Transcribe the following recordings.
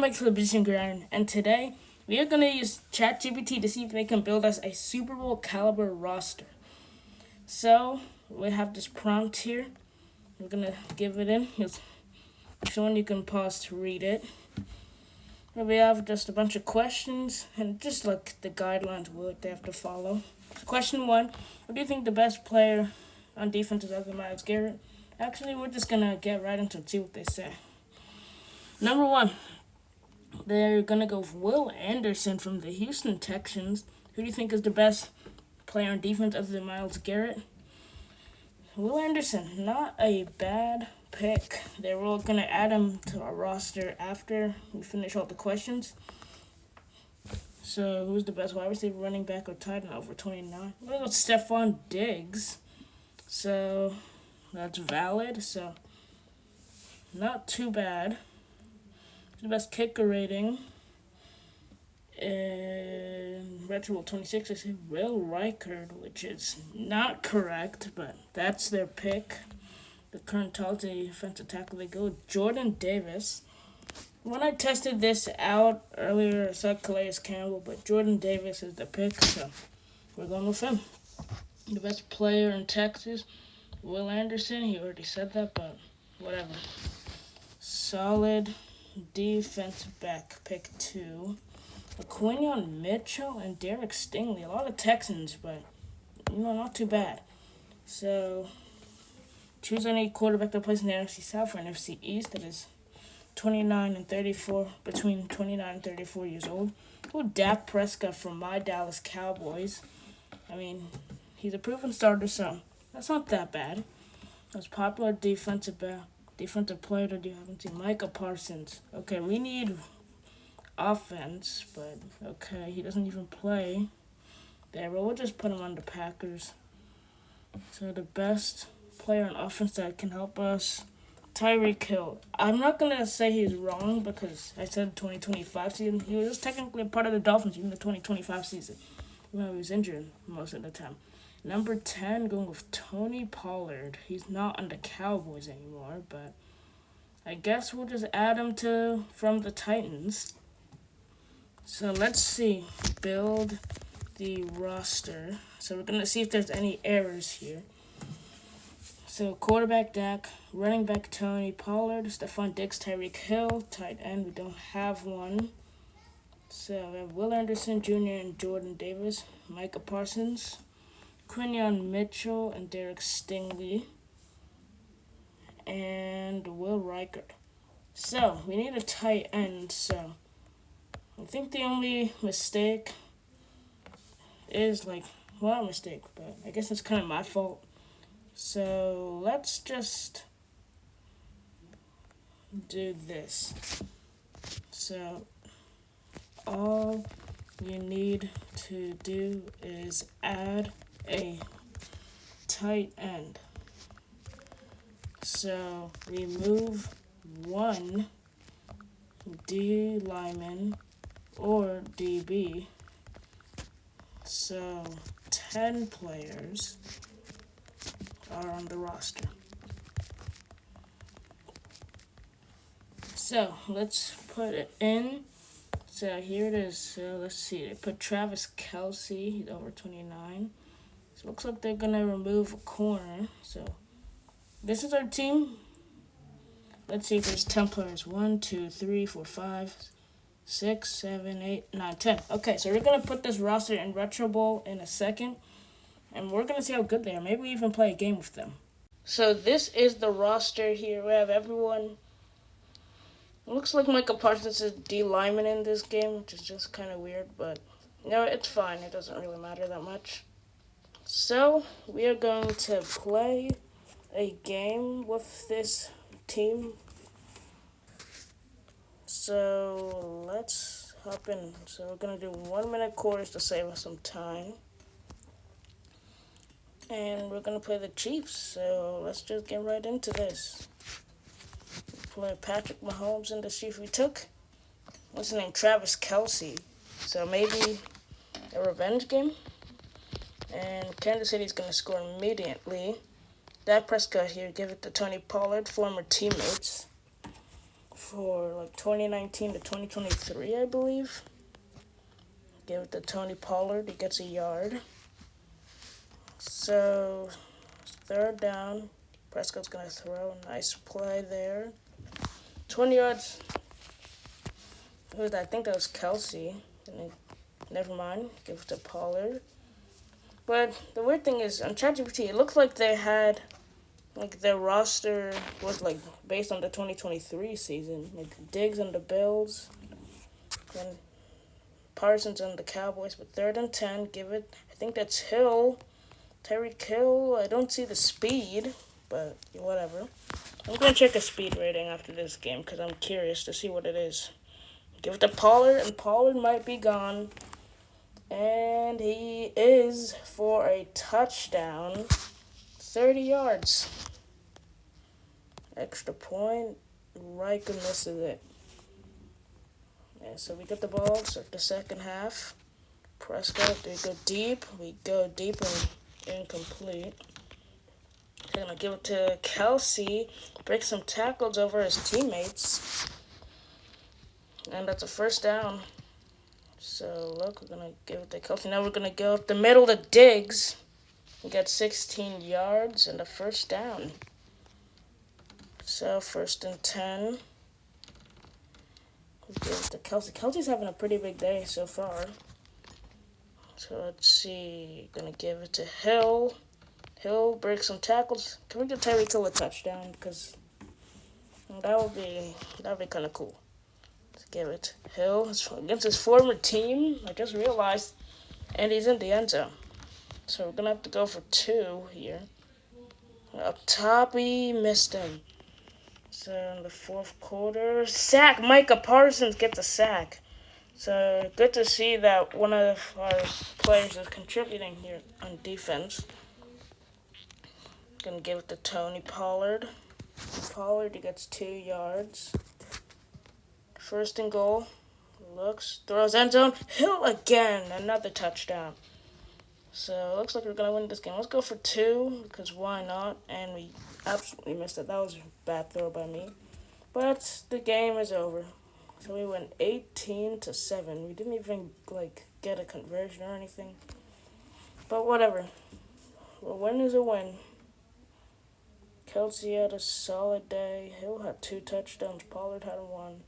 Back to the position grind, and today we are gonna use ChatGPT to see if they can build us a Super Bowl caliber roster. So we have this prompt here. We're gonna give it in. If you want, you can pause to read it. And we have just a bunch of questions and just like the guidelines what they have to follow. Question one: What do you think the best player on defense is other than Myles Garrett? Actually, we're just gonna get right into it, see what they say. Number one, they're going to go with Will Anderson from the Houston Texans. Who do you think is the best player on defense other than Myles Garrett? Will Anderson, not a bad pick. They're all going to add him to our roster after we finish all the questions. So, who's the best wide receiver, running back, or tight end over 29? Well, it's Stephon Diggs. So, that's valid. So, not too bad. The best kicker rating in Retro 26 is Will Reichard, which is not correct, but that's their pick. The current top defensive tackle, they go with Jordan Davis. When I tested this out earlier, I saw Calais Campbell, but Jordan Davis is the pick, so we're going with him. The best player in Texas, Will Anderson. He already said that, but whatever. Solid defensive back, pick 2. Quinion Mitchell and Derek Stingley. A lot of Texans, but not too bad. So choose any quarterback that plays in the NFC South or NFC East that is 29 and 34, between 29 and 34 years old. Who Dak Prescott from my Dallas Cowboys. I mean, he's a proven starter, so that's not that bad. Most popular defensive player that you haven't seen, Micah Parsons. Okay, we need offense, but okay, he doesn't even play there, but we'll just put him on the Packers. So the best player on offense that can help us, Tyreek Hill. I'm not going to say he's wrong because I said 2025 season. He was technically a part of the Dolphins even the 2025 season. He was injured most of the time. Number 10, going with Tony Pollard. He's not on the Cowboys anymore, but I guess we'll just add him from the Titans. So let's see. Build the roster. So we're going to see if there's any errors here. So quarterback Dak, running back Tony Pollard, Stephon Diggs, Tyreek Hill, tight end, we don't have one. So we have Will Anderson Jr. and Jordan Davis, Micah Parsons, Quinion Mitchell and Derek Stingley, and Will Reichard. So, we need a tight end, so I think the only mistake is not a mistake, but I guess it's kind of my fault. So, let's just do this. So, all you need to do is add a tight end. So remove one D lineman or DB. So 10 players are on the roster. So let's put it in. So here it is. So let's see. They put Travis Kelce. He's over 29. So it looks like they're going to remove a corner. So this is our team. Let's see if there's 10 players. 1, 2, 3, 4, 5, 6, 7, 8, 9, 10. Okay, so we're going to put this roster in Retro Bowl in a second. And we're going to see how good they are. Maybe we even play a game with them. So this is the roster here. We have everyone. It looks like Micah Parsons is D lineman in this game, which is just kind of weird. But it's fine. It doesn't really matter that much. So, we are going to play a game with this team. So, let's hop in. So, we're going to do 1-minute quarters to save us some time. And we're going to play the Chiefs. So, let's just get right into this. Play Patrick Mahomes in the Chiefs we took. What's his name? Travis Kelce. So, maybe a revenge game. And Kansas City's going to score immediately. Dak Prescott here, give it to Tony Pollard, former teammates. for like 2019 to 2023, I believe. Give it to Tony Pollard. He gets a yard. So, third down. Prescott's going to throw. Nice play there. 20 yards. Who was that? I think that was Kelsey. Never mind. Give it to Pollard. But the weird thing is, on ChatGPT, it looked like they had, like, their roster was, like, based on the 2023 season. Like, Diggs on the Bills. And Parsons on the Cowboys. But 3rd and 10. Give it. I think that's Hill. Tyreek Hill. I don't see the speed. But whatever. I'm going to check a speed rating after this game because I'm curious to see what it is. Give it to Pollard, and Pollard might be gone. And he is for a touchdown. 30 yards. Extra point. Riker misses it. And so we get the ball. Start the second half. Prescott, we go deep. We go deep and incomplete. They're going to give it to Kelsey. Break some tackles over his teammates. And that's a first down. So, look, we're going to give it to Kelsey. Now we're going to go up the middle to Diggs. We got 16 yards and a first down. So, 1st and 10. We give it to Kelsey. Kelsey's having a pretty big day so far. So, let's see. Going to give it to Hill. Hill breaks some tackles. Can we get Tyreek Hill a touchdown? Because that would be kind of cool. Let's give it to Hill against his former team. I just realized. And he's in the end zone. So we're going to have to go for 2 here. Up top, he missed him. So in the 4th quarter, sack. Micah Parsons gets a sack. So good to see that one of our players is contributing here on defense. Gonna give it to Tony Pollard. Pollard, he gets 2 yards. 1st and goal. Looks, throws end zone. Hill again, another touchdown. So it looks like we're gonna win this game. Let's go for 2 because why not? And we absolutely missed it. That was a bad throw by me. But the game is over. So we went 18-7. We didn't even get a conversion or anything. But whatever. A win is a win. Kelsey had a solid day. Hill had 2 touchdowns. Pollard had 1.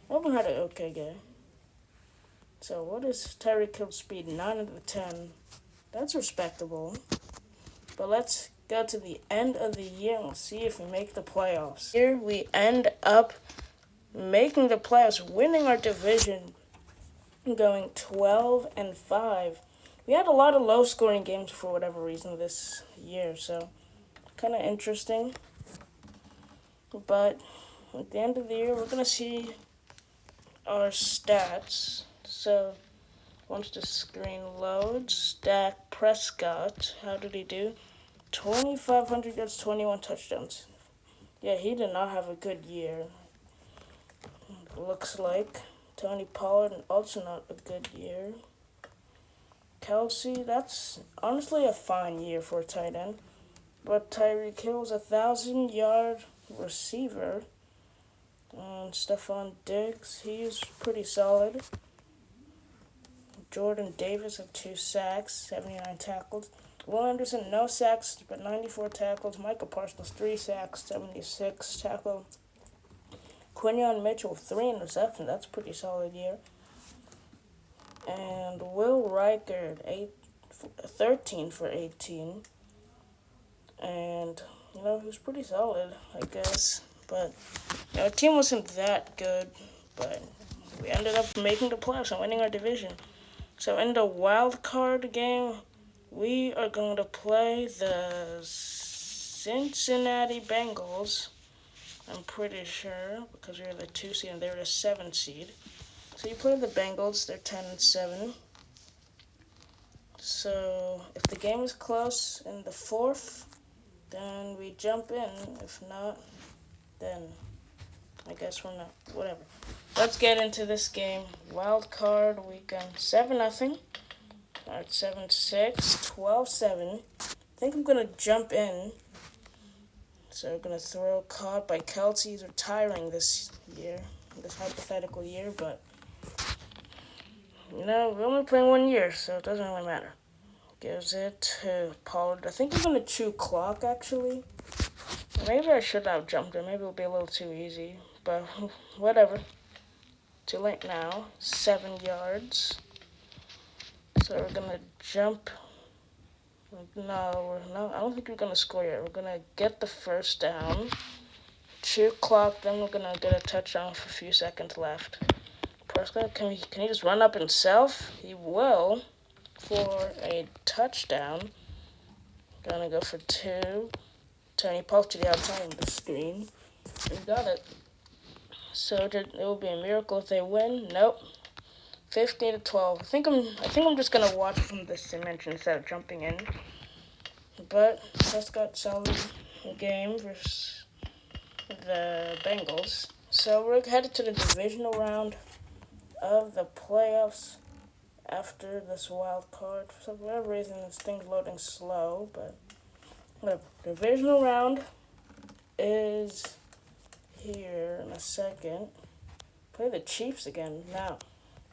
Melvin had an okay game. So what is Tyreek Hill's speed? 9 out of 10. That's respectable. But let's go to the end of the year and see if we make the playoffs. Here we end up making the playoffs, winning our division, going 12-5. We had a lot of low-scoring games for whatever reason this year, so kind of interesting. But at the end of the year, we're going to see our stats. So once the screen loads, Dak Prescott, how did he do? 2,500 yards, 21 touchdowns. Yeah, he did not have a good year. Looks like. Tony Pollard, also not a good year. Kelsey, that's honestly a fine year for a tight end. But Tyreek Hill's 1,000-yard receiver. And Stephon Diggs, he's pretty solid. Jordan Davis had 2 sacks, 79 tackles. Will Anderson, no sacks, but 94 tackles. Micah Parsons, 3 sacks, 76 tackles. Quinyon Mitchell, 3 interceptions. That's a pretty solid year. And Will Riker, 13 for 18. And, he was pretty solid, I guess. But, our team wasn't that good. But we ended up making the playoffs and winning our division. So, in the wild card game, we are going to play the Cincinnati Bengals. I'm pretty sure, because we were the 2 seed and they were the 7 seed. So you play the Bengals, they're 10-7. So if the game is close in the 4th, then we jump in. If not, then I guess we're not. Whatever. Let's get into this game. Wild card weekend, 7-0. Alright, 7-6, 12-7. I think I'm gonna jump in. So we're going to throw caught by Kelsey. He's retiring this year, this hypothetical year, but, we're only playing 1 year, so it doesn't really matter. Gives it to Pollard. I think we're going to chew clock, actually. Maybe I should have jumped it. Maybe it'll be a little too easy, but whatever. Too late now. 7 yards. So we're going to jump. No, I don't think we're going to score yet. We're going to get the first down. Chew clock, then we're going to get a touchdown with a few seconds left. Prescott, can he just run up himself? He will for a touchdown. Gonna go for 2. Tony pulls to the outside of the screen. We got it. So it will be a miracle if they win. Nope. 15-12. I think I'm just gonna watch from this dimension instead of jumping in. But Prescott solid game versus the Bengals. So we're headed to the divisional round of the playoffs after this wild card. For whatever reason, this thing's loading slow, but the divisional round is here in a second. Play the Chiefs again. Now,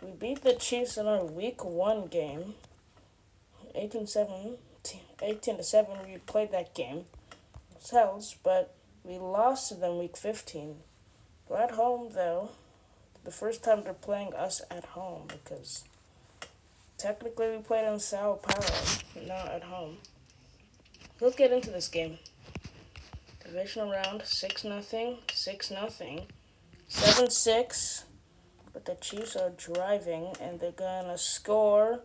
we beat the Chiefs in our week 1 game. 18-7. We played that game ourselves, but we lost to them week 15. We're at home, though. The first time they're playing us at home, because technically we played in Sao Paulo, not at home. Let's get into this game. Divisional round, 6-0, 6-0, 7-6. But the Chiefs are driving, and they're gonna score.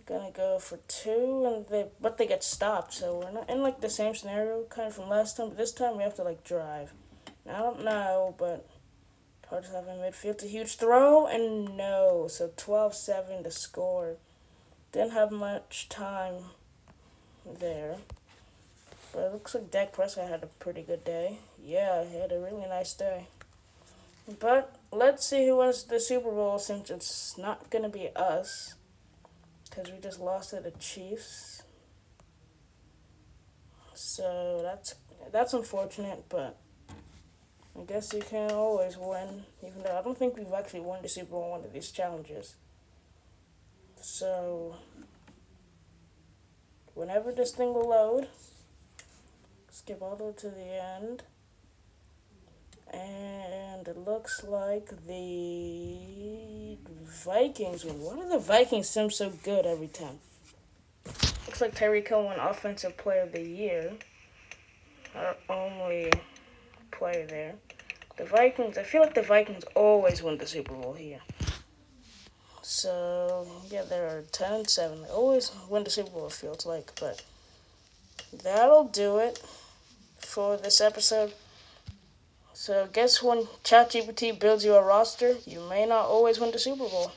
They're gonna go for 2, but they get stopped. So we're not in the same scenario, kind of from last time. But this time we have to drive. Now, I don't know, but Chargers have in midfield. It's a huge throw, and no. So 12-7 to score. Didn't have much time there. But it looks like Dak Prescott had a pretty good day. Yeah, he had a really nice day. But let's see who wins the Super Bowl, since it's not going to be us, because we just lost to the Chiefs. So that's unfortunate, but I guess you can always win, even though I don't think we've actually won the Super Bowl in one of these challenges. So whenever this thing will load, skip all the way to the end. And it looks like the Vikings win. Why do the Vikings seem so good every time? Looks like Tyreek Hill won Offensive Player of the Year. Our only player there. The Vikings, I feel like the Vikings always win the Super Bowl here. So, yeah, they're 10-7. They always win the Super Bowl, it feels like. But that'll do it for this episode. So guess when ChatGPT builds you a roster, you may not always win the Super Bowl.